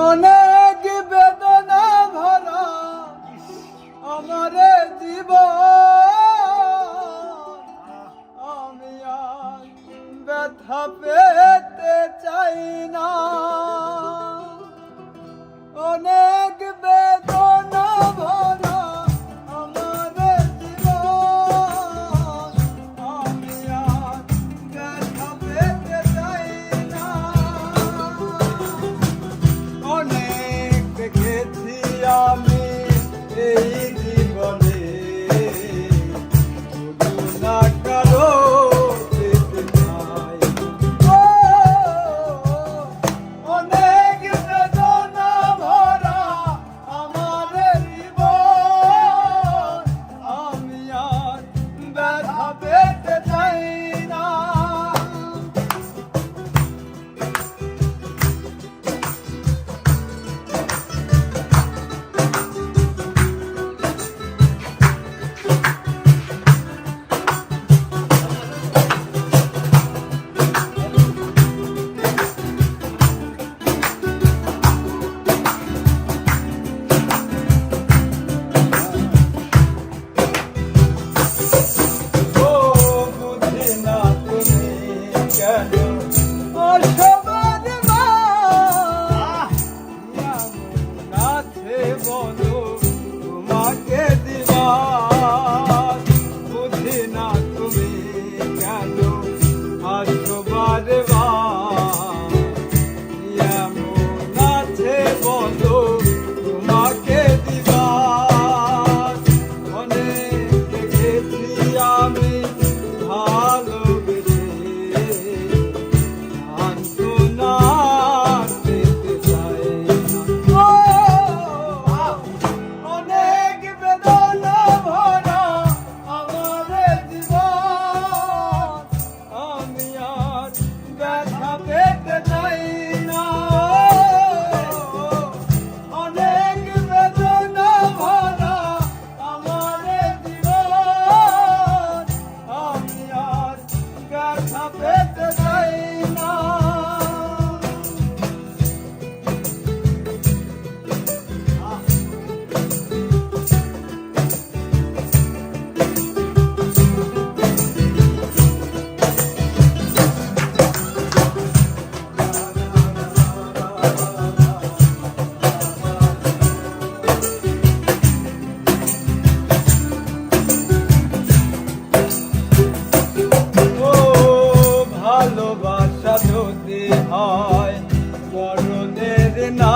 অনেক বেদনা ভরা আমার জীবন, আমি আর ব্যথা পেতে চাই না। অনেক বেদনা ভরা আমার জীবন, আমি আর ব্যথা পেতে চাই না। অনেক দেখেছি আমি এই জীবনে, শুধু না কারো পেতে চাই। অনেক বেদনা ভরা আমার জীবন, আমি আর ব্যথা পেতে চাই না। তোমাকে দিবার বুঝি না তুমি কেন আসো বারে বার, এমন আছে বলো তোমাকে দিবার। অনেক দেখেছি আমি ভালোবেসে, সান্ত্বনা পেতে চাই না। অনেক বেদনা ভরা আমার জীবন, আমি আর ব্যথা পেতে চাই না। অনেক বেদনা ভরা আমার জীবন, আমি আর ব্যথা পেতে চাই না। ভালোবাসা যদি হয় মরণের না